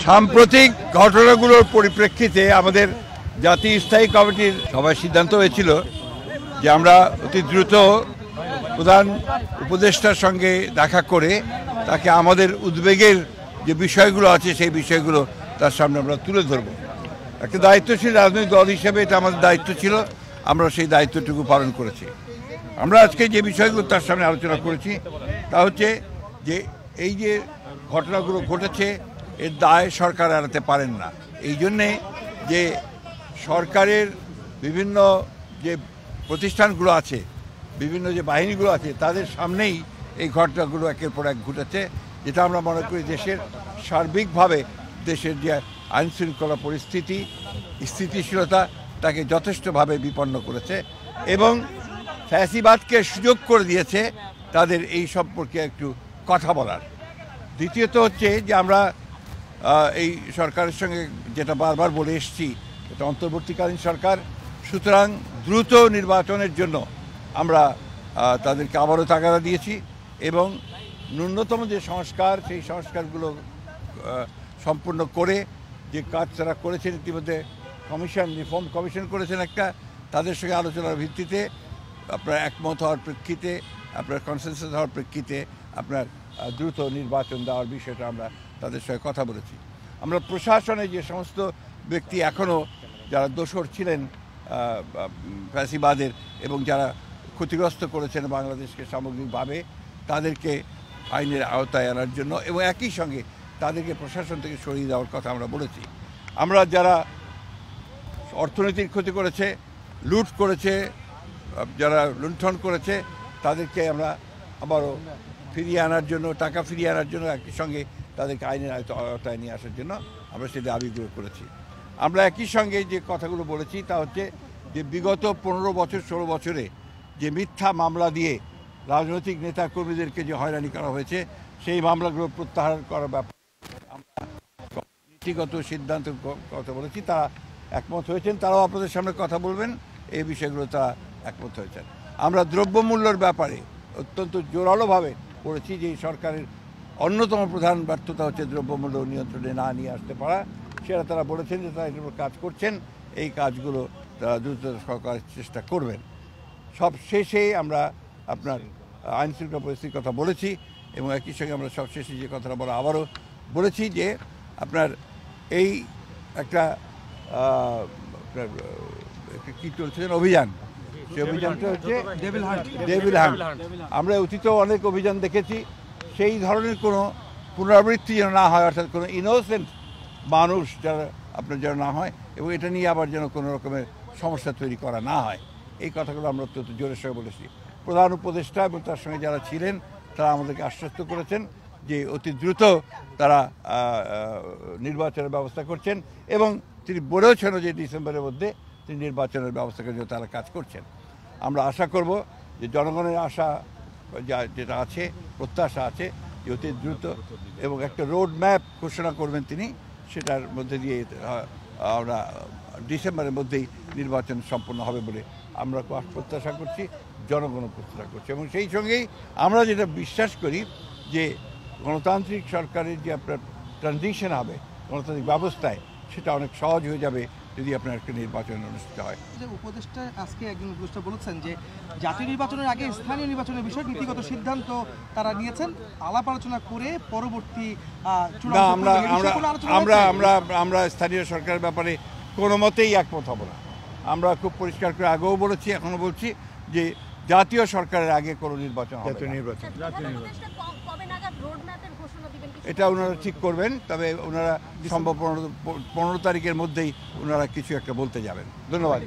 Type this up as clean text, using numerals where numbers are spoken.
সাম্প্রতিক ঘটনাগুলোর পরিপ্রেক্ষিতে আমাদের জাতীয় স্থায়ী কমিটির সভায় সিদ্ধান্ত হয়েছিল যে আমরা অতি দ্রুত প্রধান উপদেষ্টার সঙ্গে দেখা করে তাকে আমাদের উদ্বেগের যে বিষয়গুলো আছে সেই বিষয়গুলো তার সামনে আমরা তুলে ধরব। একটা দায়িত্বশীল রাজনৈতিক দল হিসেবে এটা আমাদের দায়িত্ব ছিল, আমরা সেই দায়িত্বটুকু পালন করেছি। আমরা আজকে যে বিষয়গুলো তার সামনে আলোচনা করেছি তা হচ্ছে যে এই যে ঘটনাগুলো ঘটেছে এর দায় সরকার এড়াতে পারেন না। এই জন্যে যে সরকারের বিভিন্ন যে প্রতিষ্ঠানগুলো আছে, বিভিন্ন যে বাহিনীগুলো আছে, তাদের সামনেই এই ঘটনাগুলো একের পর এক ঘটেছে, যেটা আমরা মনে করি দেশের সার্বিকভাবে দেশের যে আইনশৃঙ্খলা পরিস্থিতি, স্থিতিশীলতা তাকে যথেষ্টভাবে বিপন্ন করেছে এবং ফ্যাসিবাদকে সুযোগ করে দিয়েছে তাদের এই সম্পর্কে একটু কথা বলার। দ্বিতীয়ত হচ্ছে যে আমরা এই সরকারের সঙ্গে যেটা বারবার বলে এসেছি, এটা অন্তর্বর্তীকালীন সরকার, সুতরাং দ্রুত নির্বাচনের জন্য আমরা তাদেরকে আবারও তাগাদা দিয়েছি এবং ন্যূনতম যে সংস্কার সেই সংস্কারগুলো সম্পূর্ণ করে যে কাজ তারা করেছেন, ইতিমধ্যে কমিশন রিফর্ম কমিশন করেছেন একটা, তাদের সঙ্গে আলোচনার ভিত্তিতে আপনার একমত হওয়ার প্রেক্ষিতে, আপনার কনসেনসাস হওয়ার প্রেক্ষিতে আপনার দ্রুত নির্বাচন দেওয়ার বিষয়টা আমরা তাদের সঙ্গে কথা বলেছি। আমরা প্রশাসনে যে সমস্ত ব্যক্তি এখনও যারা দোষর ছিলেন ফ্যাসিবাদের এবং যারা ক্ষতিগ্রস্ত করেছেন বাংলাদেশকে সামগ্রিকভাবে, তাদেরকে আইনের আওতায় আনার জন্য এবং একই সঙ্গে তাদেরকে প্রশাসন থেকে সরিয়ে দেওয়ার কথা আমরা বলেছি। আমরা যারা অর্থনীতির ক্ষতি করেছে, লুট করেছে, যারা লুণ্ঠন করেছে, তাদেরকে আমরা আবারও ফিরিয়ে আনার জন্য, টাকা ফিরিয়ে আনার জন্য একই সঙ্গে তাদেরকে আইনের আওতায় নিয়ে আসার জন্য আমরা সেই দাবিগুলো করেছি। আমরা একই সঙ্গে যে কথাগুলো বলেছি তা হচ্ছে যে বিগত 15 বছর 16 বছরে যে মিথ্যা মামলা দিয়ে রাজনৈতিক নেতা কর্মীদেরকে যে হয়রানি করা হয়েছে সেই মামলাগুলো প্রত্যাহার করার ব্যাপারে আমরা নীতিগত সিদ্ধান্ত কথা বলেছি। তারা একমত হয়েছেন, তারাও আপনাদের সামনে কথা বলবেন, এই বিষয়গুলো তারা একমত হয়েছেন। আমরা দ্রব্যমূল্যের ব্যাপারে অত্যন্ত জোরালোভাবে বলেছি যে এই সরকারের অন্যতম প্রধান ব্যর্থতা হচ্ছে দ্রব্যমূল্য নিয়ন্ত্রণে না নিয়ে আসতে পারা। সেটা তারা বলেছেন যে তারা এগুলো কাজ করছেন, এই কাজগুলো তারা দ্রুততর সরকার চেষ্টা করবেন। সব শেষে আমরা আপনার আইনশৃঙ্খলা পরিস্থিতির কথা বলেছি এবং একই সঙ্গে আমরা সব শেষে যে কথাটা বলা আবারও বলেছি যে আপনার এই একটা কী চলছেন অভিযান, সেই অভিযানটা হচ্ছে ডেভিল হান্ট। আমরা অতীতেও অনেক অভিযান দেখেছি, সেই ধরনের কোনো পুনরাবৃত্তি যেন না হয়, অর্থাৎ কোনো ইনোসেন্ট মানুষ যারা আপনার যেন না হয় এবং এটা নিয়ে আবার যেন কোনো রকমের সমস্যা তৈরি করা না হয়, এই কথাগুলো আমরা অত্যন্ত জোরের সঙ্গে বলেছি। প্রধান উপদেষ্টা এবং তার সঙ্গে যারা ছিলেন তারা আমাদেরকে আশ্বস্ত করেছেন যে অতি দ্রুত তারা নির্বাচনের ব্যবস্থা করছেন এবং তিনি বলেওছেন যে ডিসেম্বরের মধ্যে তিনি নির্বাচনের ব্যবস্থার জন্য তারা কাজ করছেন। আমরা আশা করব যে জনগণের আশা যেটা আছে, প্রত্যাশা আছে যে অতি দ্রুত এবং একটা রোড ম্যাপ ঘোষণা করবেন তিনি, সেটার মধ্যে দিয়ে আমরা ডিসেম্বরের মধ্যেই নির্বাচন সম্পন্ন হবে বলে আমরা প্রত্যাশা করছি, জনগণও প্রত্যাশা করছে। এবং সেই সঙ্গেই আমরা যেটা বিশ্বাস করি যে গণতান্ত্রিক সরকারের যে আপনার ট্রানজিশন হবে গণতান্ত্রিক ব্যবস্থায়, সেটা অনেক সহজ হয়ে যাবে যদি আপনার একটা নির্বাচন অনুষ্ঠিত হয়। যে উপদেষ্টা আজকে একজন উপদেষ্টা বলেছেন যে জাতীয় নির্বাচনের আগে স্থানীয় নির্বাচনের বিষয়ে নীতিগত সিদ্ধান্ত তারা নিয়েছেন, আলাপ আলোচনা করে পরবর্তী আমরা স্থানীয় সরকারের ব্যাপারে কোনো মতেই একমত হব না। আমরা খুব পরিষ্কার করে আগেও বলেছি, এখনও বলছি যে জাতীয় সরকারের আগে কোনো নির্বাচন হবে না। এটা ওনারা ঠিক করবেন, তবে ওনারা সম্ভব 15 তারিখের মধ্যেই ওনারা কিছু একটা বলতে যাবেন। ধন্যবাদ।